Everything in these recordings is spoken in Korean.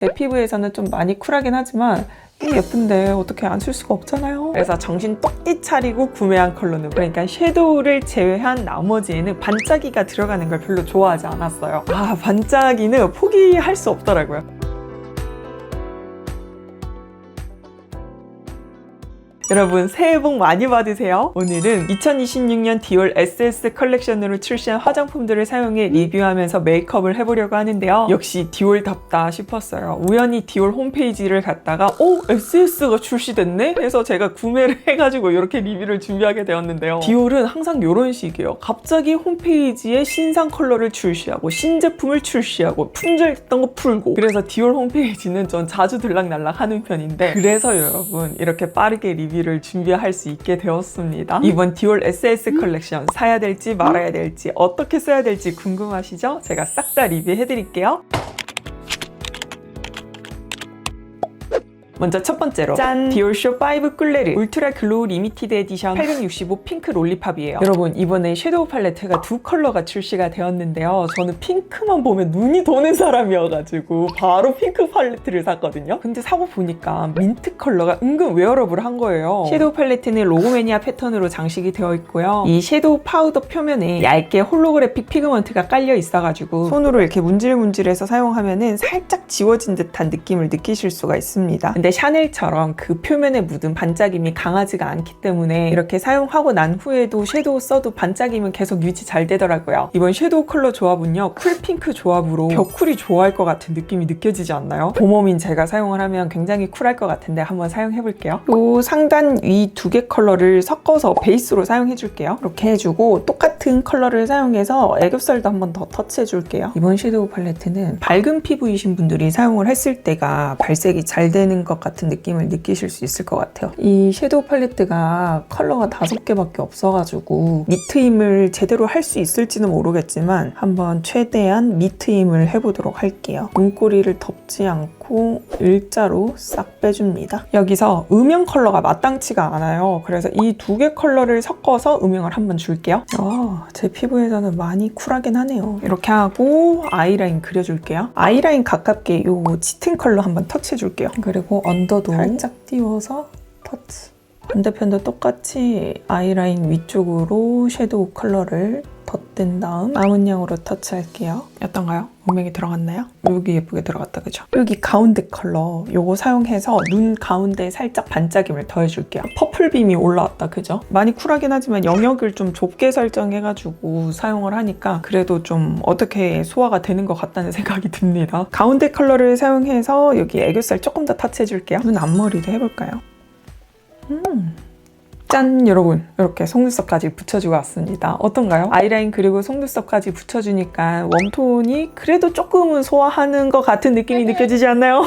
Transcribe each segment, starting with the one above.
내 피부에서는 좀 많이 쿨하긴 하지만 예쁜데 어떻게 안 쓸 수가 없잖아요. 그래서 정신 똑띠 차리고 구매한 컬러는, 그러니까 섀도우를 제외한 나머지에는 반짝이가 들어가는 걸 별로 좋아하지 않았어요. 반짝이는 포기할 수 없더라고요. 여러분 새해 복 많이 받으세요. 오늘은 2026년 디올 SS 컬렉션으로 출시한 화장품들을 사용해 리뷰하면서 메이크업을 해보려고 하는데요. 역시 디올답다 싶었어요. 우연히 디올 홈페이지를 갔다가 SS가 출시됐네? 해서 제가 구매를 해가지고 이렇게 리뷰를 준비하게 되었는데요. 디올은 항상 이런 식이에요. 갑자기 홈페이지에 신상 컬러를 출시하고 신제품을 출시하고 품절됐던 거 풀고, 그래서 디올 홈페이지는 전 자주 들락날락 하는 편인데, 그래서 여러분 이렇게 빠르게 리뷰를 준비할 수 있게 되었습니다. 이번 디올 SS 컬렉션 사야 될지 말아야 될지 어떻게 써야 될지 궁금하시죠? 제가 싹 다 리뷰해드릴게요. 먼저 첫 번째로 짠! 디올쇼 5 꿀레르 울트라 글로우 리미티드 에디션 865 핑크 롤리팝이에요. 여러분 이번에 섀도우 팔레트가 두 컬러가 출시가 되었는데요. 저는 핑크만 보면 눈이 도는 사람이어가지고 바로 핑크 팔레트를 샀거든요. 근데 사고 보니까 민트 컬러가 은근 웨어러블한 거예요. 섀도우 팔레트는 로고매니아 패턴으로 장식이 되어 있고요. 이 섀도우 파우더 표면에 얇게 홀로그래픽 피그먼트가 깔려 있어가지고 손으로 이렇게 문질문질해서 사용하면은 살짝 지워진 듯한 느낌을 느끼실 수가 있습니다. 근데 샤넬처럼 그 표면에 묻은 반짝임이 강하지가 않기 때문에 이렇게 사용하고 난 후에도 섀도우 써도 반짝임은 계속 유지 잘 되더라고요. 이번 섀도우 컬러 조합은요, 쿨핑크 조합으로 벽쿨이 좋아할 것 같은 느낌이 느껴지지 않나요? 봄웜인 제가 사용을 하면 굉장히 쿨할 것 같은데 한번 사용해볼게요. 요 상단 위 두 개 컬러를 섞어서 베이스로 사용해줄게요. 이렇게 해주고 똑같은 컬러를 사용해서 애교살도 한번 더 터치해줄게요. 이번 섀도우 팔레트는 밝은 피부이신 분들이 사용을 했을 때가 발색이 잘 되는 것 같은 느낌을 느끼실 수 있을 것 같아요. 이 섀도우 팔레트가 컬러가 5개밖에 없어가지고 밑트임을 제대로 할 수 있을지는 모르겠지만 한번 최대한 밑트임을 해보도록 할게요. 눈꼬리를 덮지 않고 일자로 싹 빼줍니다. 여기서 음영 컬러가 마땅치가 않아요. 그래서 이 두 개 컬러를 섞어서 음영을 한번 줄게요. 제 피부에서는 많이 쿨하긴 하네요. 이렇게 하고 아이라인 그려줄게요. 아이라인 가깝게 요 짙은 컬러 한번 터치해줄게요. 그리고 언더도 살짝 띄워서 터치. 반대편도 똑같이 아이라인 위쪽으로 섀도우 컬러를 덧댄 다음 남은 양으로 터치할게요. 어떤가요? 음영이 들어갔나요? 여기 예쁘게 들어갔다, 그죠? 여기 가운데 컬러 요거 사용해서 눈 가운데에 살짝 반짝임을 더해줄게요. 퍼플빔이 올라왔다, 그죠? 많이 쿨하긴 하지만 영역을 좀 좁게 설정해가지고 사용을 하니까 그래도 좀 어떻게 소화가 되는 것 같다는 생각이 듭니다. 가운데 컬러를 사용해서 여기 애교살 조금 더 터치해줄게요. 눈 앞머리도 해볼까요? 짠! 여러분 이렇게 속눈썹까지 붙여주고 왔습니다. 어떤가요? 아이라인 그리고 속눈썹까지 붙여주니까 웜톤이 그래도 조금은 소화하는 것 같은 느낌이 느껴지지 않나요?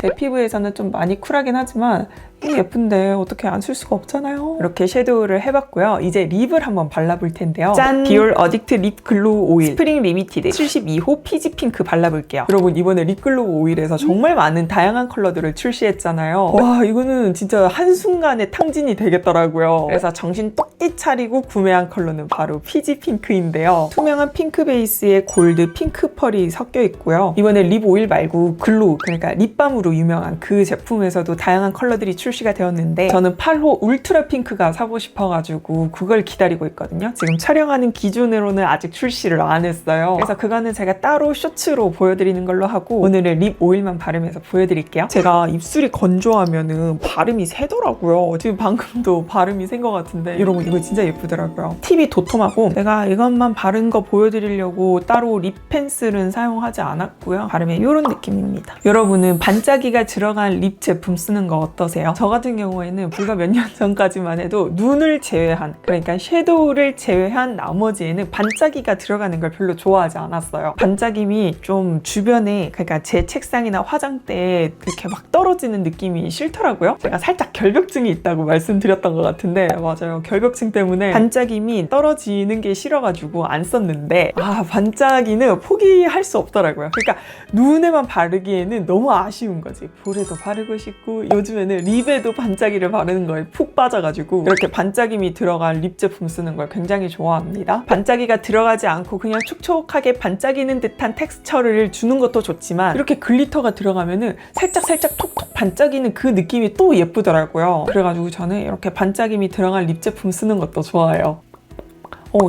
내 피부에서는 좀 많이 쿨하긴 하지만 예쁜데 어떻게 안 쓸 수가 없잖아요. 이렇게 섀도우를 해봤고요. 이제 립을 한번 발라볼 텐데요. 짠! 디올 어딕트 립 글로우 오일 스프링 리미티드 72호 피지 핑크 발라볼게요. 여러분 이번에 립 글로우 오일에서 정말 많은 다양한 컬러들을 출시했잖아요. 와, 이거는 진짜 한순간에 탕진이 되겠더라고요. 그래서 정신 똑띠 차리고 구매한 컬러는 바로 피지 핑크인데요. 투명한 핑크 베이스에 골드 핑크 펄이 섞여 있고요. 이번에 립 오일 말고 글로우, 그러니까 립밤으로 유명한 그 제품에서도 다양한 컬러들이 출시가 되었는데 저는 8호 울트라 핑크가 사고 싶어가지고 그걸 기다리고 있거든요. 지금 촬영하는 기준으로는 아직 출시를 안 했어요. 그래서 그거는 제가 따로 쇼츠로 보여드리는 걸로 하고 오늘은 립 오일만 바르면서 보여드릴게요. 제가 입술이 건조하면은 발음이 새더라고요. 지금 방금도 발음이 센 것 같은데 여러분 이거 진짜 예쁘더라고요. 팁이 도톰하고 제가 이것만 바른 거 보여드리려고 따로 립 펜슬은 사용하지 않았고요. 발음이 이런 느낌입니다. 여러분은 반짝이가 들어간 립 제품 쓰는 거 어떠세요? 저 같은 경우에는 불과 몇 년 전까지만 해도 눈을 제외한, 그러니까 섀도우를 제외한 나머지에는 반짝이가 들어가는 걸 별로 좋아하지 않았어요. 반짝임이 좀 주변에, 그러니까 제 책상이나 화장대에 이렇게 막 떨어지는 느낌이 싫더라고요. 제가 살짝 결벽증이 있다고 말씀드렸던 것 같은데 맞아요. 결벽증 때문에 반짝임이 떨어지는 게 싫어가지고 안 썼는데 반짝이는 포기할 수 없더라고요. 그러니까 눈에만 바르기에는 너무 아쉬운 거지. 볼에도 바르고 싶고 요즘에는 립에 립에도 반짝이를 바르는 거에 푹 빠져가지고 이렇게 반짝임이 들어간 립 제품 쓰는 걸 굉장히 좋아합니다. 반짝이가 들어가지 않고 그냥 촉촉하게 반짝이는 듯한 텍스처를 주는 것도 좋지만 이렇게 글리터가 들어가면은 살짝 톡톡 반짝이는 그 느낌이 또 예쁘더라고요. 그래가지고 저는 이렇게 반짝임이 들어간 립 제품 쓰는 것도 좋아해요.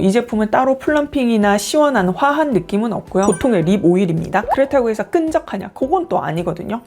이 제품은 따로 플럼핑이나 시원한 화한 느낌은 없고요. 보통의 립 오일입니다. 그렇다고 해서 끈적하냐? 그건 또 아니거든요.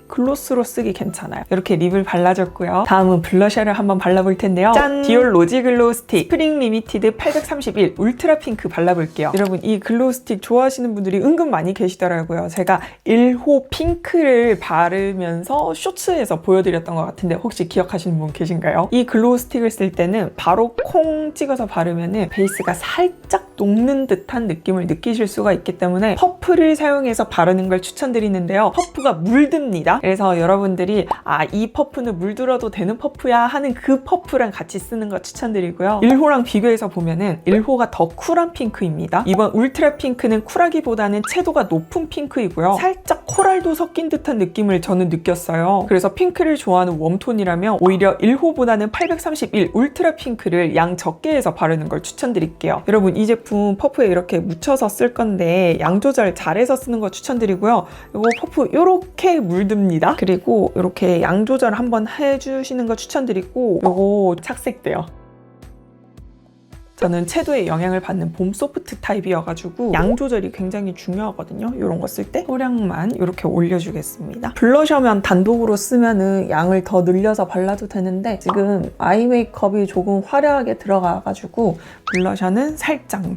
글로스로 쓰기 괜찮아요. 이렇게 립을 발라줬고요. 다음은 블러셔를 한번 발라볼 텐데요. 짠! 디올 로지 글로우 스틱 스프링 리미티드 831 울트라 핑크 발라볼게요. 여러분 이 글로우 스틱 좋아하시는 분들이 은근 많이 계시더라고요. 제가 1호 핑크를 바르면서 쇼츠에서 보여드렸던 것 같은데 혹시 기억하시는 분 계신가요? 이 글로우 스틱을 쓸 때는 바로 콩 찍어서 바르면은 베이스가 살짝 녹는 듯한 느낌을 느끼실 수가 있기 때문에 퍼프를 사용해서 바르는 걸 추천드리는데요. 퍼프가 물듭니다. 그래서 여러분들이 이 퍼프는 물들어도 되는 퍼프야 하는 그 퍼프랑 같이 쓰는 거 추천드리고요. 1호랑 비교해서 보면은 1호가 더 쿨한 핑크입니다. 이번 울트라 핑크는 쿨하기보다는 채도가 높은 핑크이고요. 살짝 코랄도 섞인 듯한 느낌을 저는 느꼈어요. 그래서 핑크를 좋아하는 웜톤이라면 오히려 1호보다는 831 울트라 핑크를 양 적게 해서 바르는 걸 추천드릴게요. 여러분 이 제품 퍼프에 이렇게 묻혀서 쓸 건데 양 조절 잘해서 쓰는 거 추천드리고요. 이거 퍼프 이렇게 물듭니다. 그리고 이렇게 양 조절 한번 해주시는 거 추천드리고 이거 착색돼요. 저는 채도에 영향을 받는 봄 소프트 타입이어가지고 양 조절이 굉장히 중요하거든요. 이런 거 쓸 때 소량만 이렇게 올려주겠습니다. 블러셔면 단독으로 쓰면은 양을 더 늘려서 발라도 되는데 지금 아이 메이크업이 조금 화려하게 들어가가지고 블러셔는 살짝만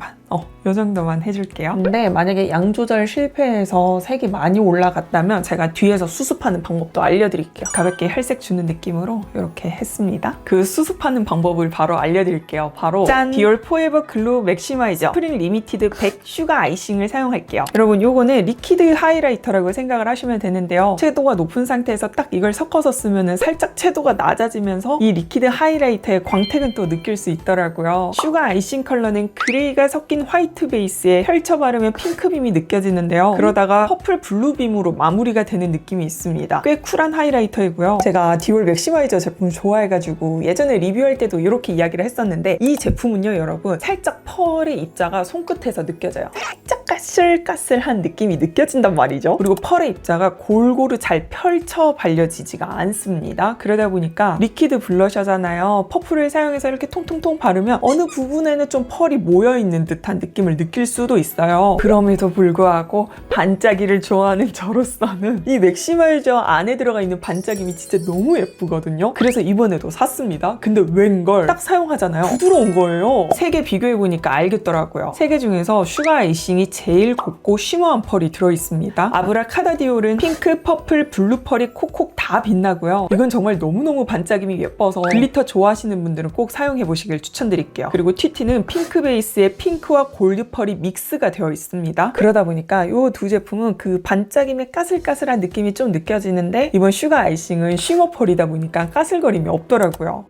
이 정도만 해줄게요. 근데 만약에 양 조절 실패해서 색이 많이 올라갔다면 제가 뒤에서 수습하는 방법도 알려드릴게요. 가볍게 혈색 주는 느낌으로 이렇게 했습니다. 그 수습하는 방법을 바로 알려드릴게요. 바로 짠! 디올 포에버 글로우 맥시마이저 스프링 리미티드 100 슈가 아이싱을 사용할게요. 여러분 요거는 리퀴드 하이라이터라고 생각을 하시면 되는데요. 채도가 높은 상태에서 딱 이걸 섞어서 쓰면은 살짝 채도가 낮아지면서 이 리퀴드 하이라이터의 광택은 또 느낄 수 있더라고요. 슈가 아이싱 컬러는 그레이가 섞인 화이트 베이스에 펼쳐 바르면 핑크빔이 느껴지는데요. 그러다가 퍼플 블루빔으로 마무리가 되는 느낌이 있습니다. 꽤 쿨한 하이라이터이고요. 제가 디올 맥시마이저 제품 좋아해가지고 예전에 리뷰할 때도 이렇게 이야기를 했었는데 이 제품은요 여러분 살짝 펄의 입자가 손끝에서 느껴져요. 살짝 까슬까슬한 느낌이 느껴진단 말이죠. 그리고 펄의 입자가 골고루 잘 펼쳐 발려지지가 않습니다. 그러다 보니까 리퀴드 블러셔잖아요. 퍼플을 사용해서 이렇게 통통통 바르면 어느 부분에는 좀 펄이 모여있는 듯한 느낌을 느낄 수도 있어요. 그럼에도 불구하고 반짝이를 좋아하는 저로서는 이 맥시마이저 안에 들어가 있는 반짝임이 진짜 너무 예쁘거든요. 그래서 이번에도 샀습니다. 근데 웬걸 딱 사용하잖아요. 부드러운 거예요. 세 개 비교해보니까 알겠더라고요. 세 개 중에서 슈가 아이싱이 제일 곱고 쉬머한 펄이 들어있습니다. 아브라카다 디올은 핑크, 퍼플, 블루 펄이 콕콕 다 빛나고요. 이건 정말 너무너무 반짝임이 예뻐서 글리터 좋아하시는 분들은 꼭 사용해보시길 추천드릴게요. 그리고 튀티는 핑크 베이스에 핑크와 골드 펄이 믹스가 되어 있습니다. 그러다 보니까 이 두 제품은 그 반짝임의 까슬까슬한 느낌이 좀 느껴지는데 이번 슈가 아이싱은 쉬머 펄이다 보니까 까슬거림이 없더라고요.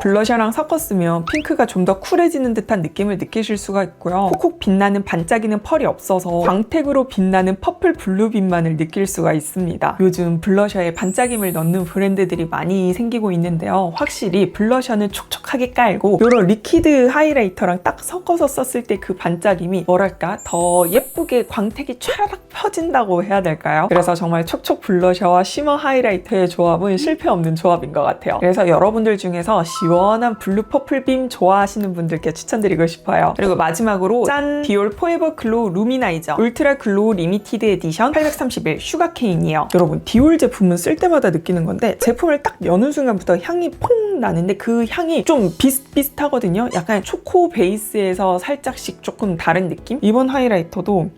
블러셔랑 섞었으면 핑크가 좀 더 쿨해지는 듯한 느낌을 느끼실 수가 있고요. 콕콕 빛나는 반짝이는 펄이 없어서 광택으로 빛나는 퍼플 블루빛만을 느낄 수가 있습니다. 요즘 블러셔에 반짝임을 넣는 브랜드들이 많이 생기고 있는데요. 확실히 블러셔는 촉촉하게 깔고 이런 리퀴드 하이라이터랑 딱 섞어서 썼을 때 그 반짝임이 뭐랄까 더 예쁘게 광택이 촤라락 펴진다고 해야 될까요? 그래서 정말 촉촉 블러셔와 쉬머 하이라이터의 조합은 실패 없는 조합인 것 같아요. 그래서 여러분들 중에서 시원한 블루 퍼플 빔 좋아하시는 분들께 추천드리고 싶어요. 그리고 마지막으로 짠! 디올 포에버 글로우 루미나이저 울트라 글로우 리미티드 에디션 831 슈가케인이에요. 여러분 디올 제품은 쓸 때마다 느끼는 건데 제품을 딱 여는 순간부터 향이 퐁 나는데 그 향이 좀 비슷비슷하거든요. 약간 초코 베이스에서 살짝씩 조금 다른 느낌? 이번 하이라이터도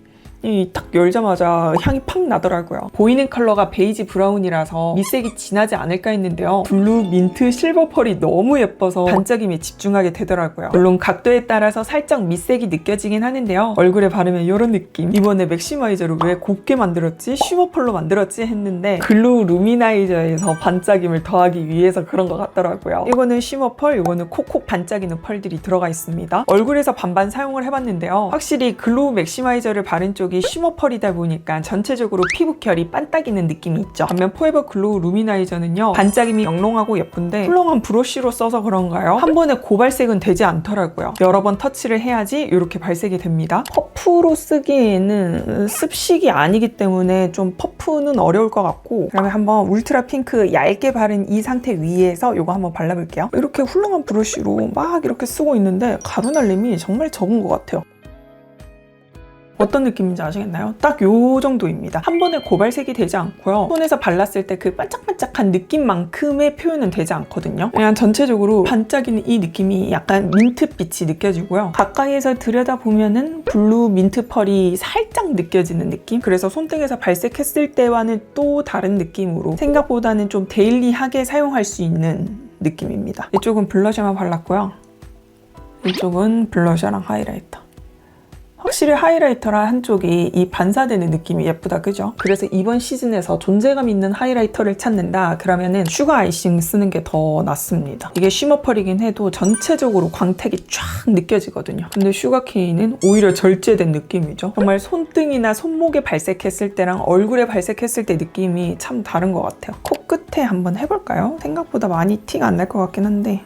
딱 열자마자 향이 팍 나더라고요. 보이는 컬러가 베이지 브라운이라서 밑색이 진하지 않을까 했는데요. 블루, 민트, 실버 펄이 너무 예뻐서 반짝임에 집중하게 되더라고요. 물론 각도에 따라서 살짝 밑색이 느껴지긴 하는데요. 얼굴에 바르면 이런 느낌. 이번에 맥시마이저를 왜 곱게 만들었지? 쉬머 펄로 만들었지? 했는데 글로우 루미나이저에서 반짝임을 더하기 위해서 그런 것 같더라고요. 이거는 쉬머 펄, 이거는 콕콕 반짝이는 펄들이 들어가 있습니다. 얼굴에서 반반 사용을 해봤는데요. 확실히 글로우 맥시마이저를 바른 쪽이 쪽이 쉬머 펄이다 보니까 전체적으로 피부 결이 반딱이는 느낌이 있죠. 반면 포에버 글로우 루미나이저는요, 반짝임이 영롱하고 예쁜데 훌륭한 브러쉬로 써서 그런가요? 한 번에 고발색은 되지 않더라고요. 여러 번 터치를 해야지 이렇게 발색이 됩니다. 퍼프로 쓰기에는 습식이 아니기 때문에 좀 퍼프는 어려울 것 같고, 그다음에 한번 울트라 핑크 얇게 바른 이 상태 위에서 이거 한번 발라볼게요. 이렇게 훌륭한 브러쉬로 막 이렇게 쓰고 있는데 가루 날림이 정말 적은 것 같아요. 어떤 느낌인지 아시겠나요? 딱 요 정도입니다. 한 번에 고발색이 되지 않고요. 손에서 발랐을 때 그 반짝반짝한 느낌만큼의 표현은 되지 않거든요. 그냥 전체적으로 반짝이는 이 느낌이 약간 민트빛이 느껴지고요. 가까이에서 들여다보면은 블루 민트 펄이 살짝 느껴지는 느낌? 그래서 손등에서 발색했을 때와는 또 다른 느낌으로 생각보다는 좀 데일리하게 사용할 수 있는 느낌입니다. 이쪽은 블러셔만 발랐고요. 이쪽은 블러셔랑 하이라이터. 확실히 하이라이터랑 한쪽이 이 반사되는 느낌이 예쁘다, 그죠? 그래서 이번 시즌에서 존재감 있는 하이라이터를 찾는다 그러면은 슈가 아이싱 쓰는 게 더 낫습니다. 이게 쉬머 펄이긴 해도 전체적으로 광택이 쫙 느껴지거든요. 근데 슈가케이는 오히려 절제된 느낌이죠. 정말 손등이나 손목에 발색했을 때랑 얼굴에 발색했을 때 느낌이 참 다른 것 같아요. 코끝에 한번 해볼까요? 생각보다 많이 티가 안 날 것 같긴 한데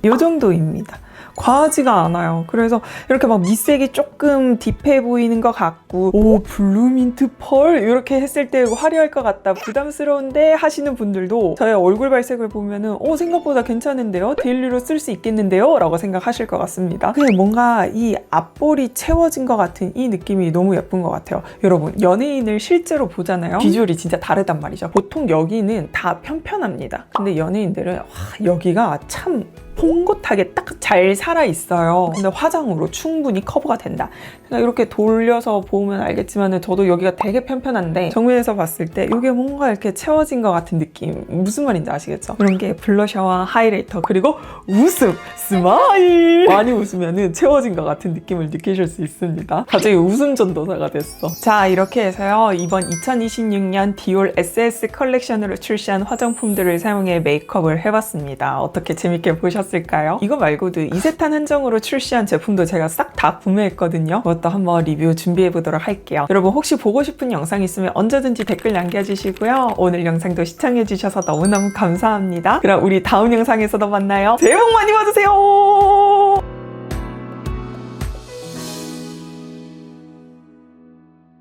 이 정도입니다. 과하지가 않아요. 그래서 이렇게 막 밑색이 조금 딥해 보이는 것 같고, 오, 블루민트 펄? 이렇게 했을 때 화려할 것 같다, 부담스러운데 하시는 분들도 저의 얼굴 발색을 보면은 생각보다 괜찮은데요? 데일리로 쓸 수 있겠는데요? 라고 생각하실 것 같습니다. 그냥 뭔가 이 앞볼이 채워진 것 같은 이 느낌이 너무 예쁜 것 같아요. 여러분, 연예인을 실제로 보잖아요. 비주얼이 진짜 다르단 말이죠. 보통 여기는 다 편편합니다. 근데 연예인들은 여기가 참 퐁긋하게 딱 잘 살아있어요. 근데 화장으로 충분히 커버가 된다. 그러니까 이렇게 돌려서 보면 알겠지만 저도 여기가 되게 편편한데 정면에서 봤을 때 이게 뭔가 이렇게 채워진 것 같은 느낌, 무슨 말인지 아시겠죠? 이런 게 블러셔와 하이라이터 그리고 웃음, 스마일! 많이 웃으면 채워진 것 같은 느낌을 느끼실 수 있습니다. 갑자기 웃음 전도사가 됐어. 자, 이렇게 해서요, 이번 2026년 디올 SS 컬렉션으로 출시한 화장품들을 사용해 메이크업을 해봤습니다. 어떻게 재밌게 보셨을까요? 이거 말고도 이세탄 한정으로 출시한 제품도 제가 싹 다 구매했거든요. 그것도 한번 리뷰 준비해보도록 할게요. 여러분, 혹시 보고 싶은 영상 있으면 언제든지 댓글 남겨주시고요. 오늘 영상도 시청해주셔서 너무너무 감사합니다. 그럼 우리 다음 영상에서도 만나요. 새해 복 많이 받으세요!